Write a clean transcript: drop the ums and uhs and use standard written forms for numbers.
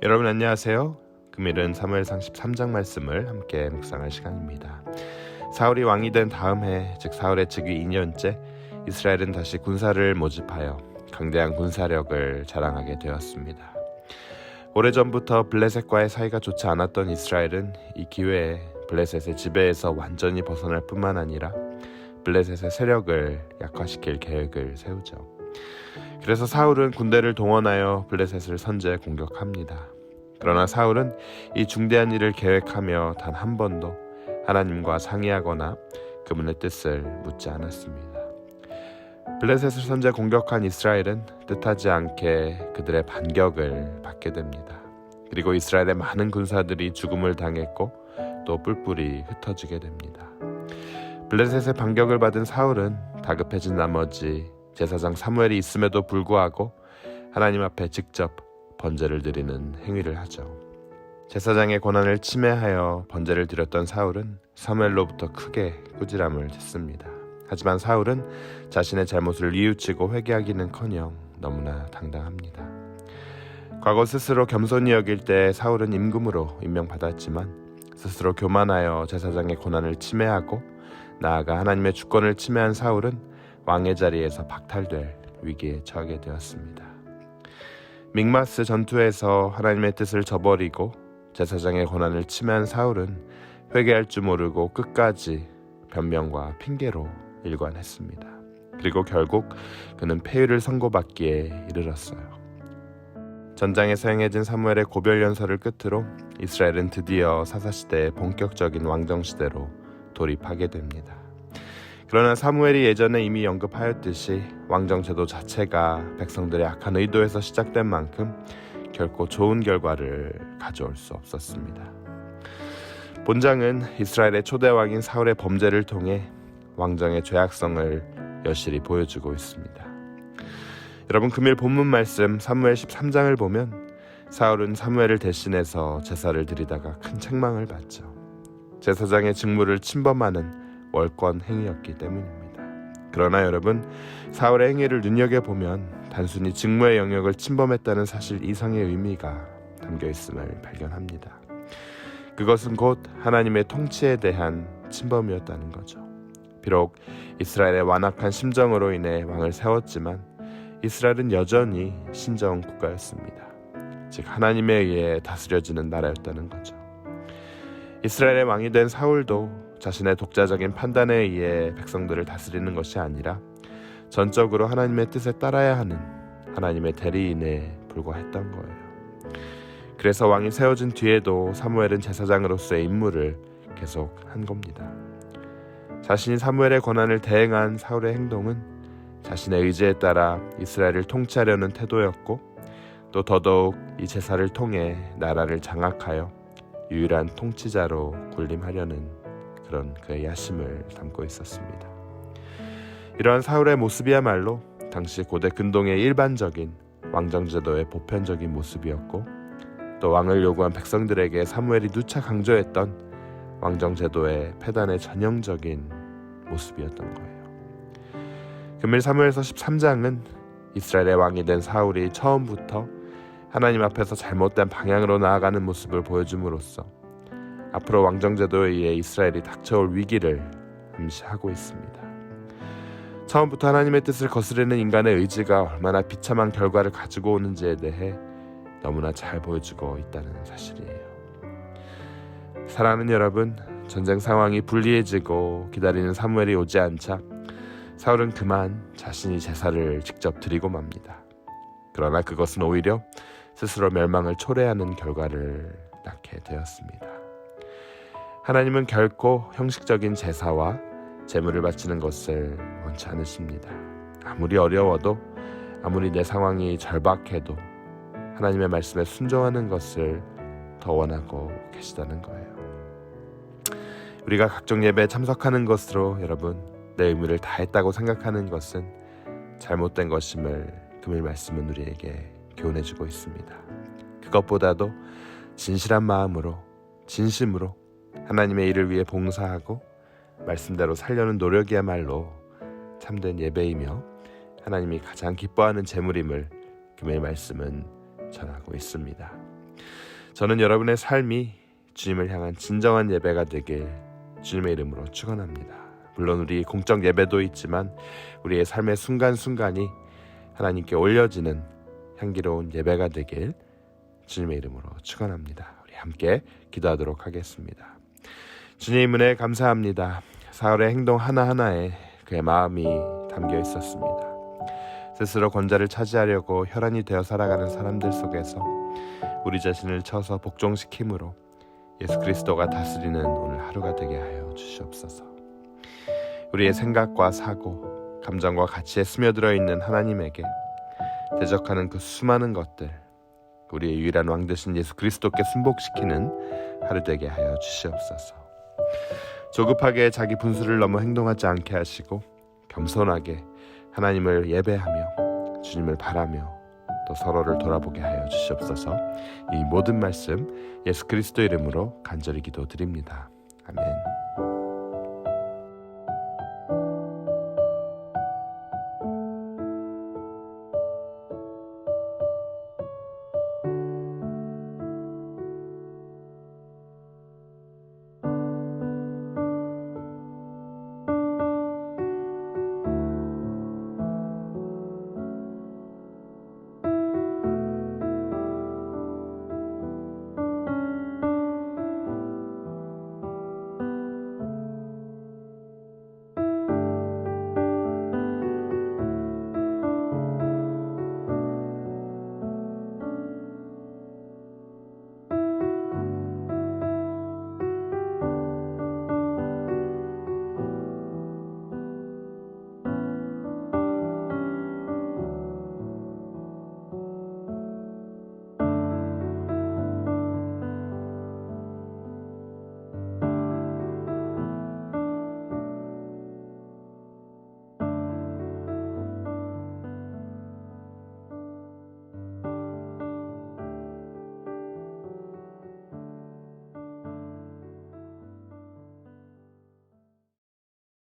여러분 안녕하세요. 금일은 사무엘상 13장 말씀을 함께 묵상할 시간입니다. 사울이 왕이 된 다음 해, 즉 사울의 즉위 2년째, 이스라엘은 다시 군사를 모집하여 강대한 군사력을 자랑하게 되었습니다. 오래전부터 블레셋과의 사이가 좋지 않았던 이스라엘은 이 기회에 블레셋의 지배에서 완전히 벗어날 뿐만 아니라 블레셋의 세력을 약화시킬 계획을 세우죠. 그래서 사울은 군대를 동원하여 블레셋을 선제 공격합니다. 그러나 사울은 이 중대한 일을 계획하며 단 한 번도 하나님과 상의하거나 그분의 뜻을 묻지 않았습니다. 블레셋을 선제 공격한 이스라엘은 뜻하지 않게 그들의 반격을 받게 됩니다. 그리고 이스라엘의 많은 군사들이 죽음을 당했고 또 뿔뿔이 흩어지게 됩니다. 블레셋의 반격을 받은 사울은 다급해진 나머지 제사장 사무엘이 있음에도 불구하고 하나님 앞에 직접 번제를 드리는 행위를 하죠. 제사장의 권한을 침해하여 번제를 드렸던 사울은 사무엘로부터 크게 꾸지람을 듣습니다. 하지만 사울은 자신의 잘못을 뉘우치고 회개하기는커녕 너무나 당당합니다. 과거 스스로 겸손히 여길 때 사울은 임금으로 임명받았지만 스스로 교만하여 제사장의 권한을 침해하고 나아가 하나님의 주권을 침해한 사울은 왕의 자리에서 박탈될 위기에 처하게 되었습니다. 믹마스 전투에서 하나님의 뜻을 저버리고 제사장의 권한을 침해한 사울은 회개할 줄 모르고 끝까지 변명과 핑계로 일관했습니다. 그리고 결국 그는 폐위를 선고받기에 이르렀어요. 전장에서 행해진 사무엘의 고별연설을 끝으로 이스라엘은 드디어 사사시대의 본격적인 왕정시대로 돌입하게 됩니다. 그러나 사무엘이 예전에 이미 언급하였듯이 왕정제도 자체가 백성들의 악한 의도에서 시작된 만큼 결코 좋은 결과를 가져올 수 없었습니다. 본장은 이스라엘의 초대왕인 사울의 범죄를 통해 왕정의 죄악성을 여실히 보여주고 있습니다. 여러분, 금일 본문 말씀 사무엘 13장을 보면 사울은 사무엘을 대신해서 제사를 드리다가 큰 책망을 받죠. 제사장의 직무를 침범하는 월권 행위였기 때문입니다. 그러나 여러분, 사울의 행위를 눈여겨보면 단순히 직무의 영역을 침범했다는 사실 이상의 의미가 담겨 있음을 발견합니다. 그것은 곧 하나님의 통치에 대한 침범이었다는 거죠. 비록 이스라엘의 완악한 심정으로 인해 왕을 세웠지만 이스라엘은 여전히 신정 국가였습니다. 즉 하나님에 의해 다스려지는 나라였다는 거죠. 이스라엘의 왕이 된 사울도 자신의 독자적인 판단에 의해 백성들을 다스리는 것이 아니라 전적으로 하나님의 뜻에 따라야 하는 하나님의 대리인에 불과했던 거예요. 그래서 왕이 세워진 뒤에도 사무엘은 제사장으로서의 임무를 계속 한 겁니다. 자신이 사무엘의 권한을 대행한 사울의 행동은 자신의 의지에 따라 이스라엘을 통치하려는 태도였고 또 더더욱 이 제사를 통해 나라를 장악하여 유일한 통치자로 군림하려는 그런 그의 야심을 담고 있었습니다. 이러한 사울의 모습이야말로 당시 고대 근동의 일반적인 왕정제도의 보편적인 모습이었고 또 왕을 요구한 백성들에게 사무엘이 누차 강조했던 왕정제도의 폐단의 전형적인 모습이었던 거예요. 금일 사무엘서 13장은 이스라엘의 왕이 된 사울이 처음부터 하나님 앞에서 잘못된 방향으로 나아가는 모습을 보여줌으로써 앞으로 왕정제도에 의해 이스라엘이 닥쳐올 위기를 암시하고 있습니다. 처음부터 하나님의 뜻을 거스르는 인간의 의지가 얼마나 비참한 결과를 가지고 오는지에 대해 너무나 잘 보여주고 있다는 사실이에요. 사랑하는 여러분, 전쟁 상황이 불리해지고 기다리는 사무엘이 오지 않자 사울은 그만 자신이 제사를 직접 드리고 맙니다. 그러나 그것은 오히려 스스로 멸망을 초래하는 결과를 낳게 되었습니다. 하나님은 결코 형식적인 제사와 제물을 바치는 것을 원치 않으십니다. 아무리 어려워도 아무리 내 상황이 절박해도 하나님의 말씀에 순종하는 것을 더 원하고 계시다는 거예요. 우리가 각종 예배에 참석하는 것으로 여러분 내 의무를 다했다고 생각하는 것은 잘못된 것임을 금일 말씀은 우리에게 교훈해주고 있습니다. 그것보다도 진실한 마음으로 진심으로 하나님의 일을 위해 봉사하고 말씀대로 살려는 노력이야말로 참된 예배이며 하나님이 가장 기뻐하는 제물임을 금일 말씀은 전하고 있습니다. 저는 여러분의 삶이 주님을 향한 진정한 예배가 되길 주님의 이름으로 축원합니다. 물론 우리 공적 예배도 있지만 우리의 삶의 순간순간이 하나님께 올려지는 향기로운 예배가 되길 주님의 이름으로 축원합니다. 우리 함께 기도하도록 하겠습니다. 주님 은혜 감사합니다. 사울의 행동 하나하나에 그의 마음이 담겨 있었습니다. 스스로 권좌를 차지하려고 혈안이 되어 살아가는 사람들 속에서 우리 자신을 쳐서 복종시킴으로 예수 그리스도가 다스리는 오늘 하루가 되게 하여 주시옵소서. 우리의 생각과 사고, 감정과 가치에 스며들어 있는 하나님에게 대적하는 그 수많은 것들, 우리의 유일한 왕 되신 예수 그리스도께 순복시키는 하루 되게 하여 주시옵소서. 조급하게 자기 분수를 넘어 행동하지 않게 하시고 겸손하게 하나님을 예배하며 주님을 바라며 또 서로를 돌아보게 하여 주시옵소서. 이 모든 말씀 예수 그리스도 이름으로 간절히 기도드립니다. 아멘.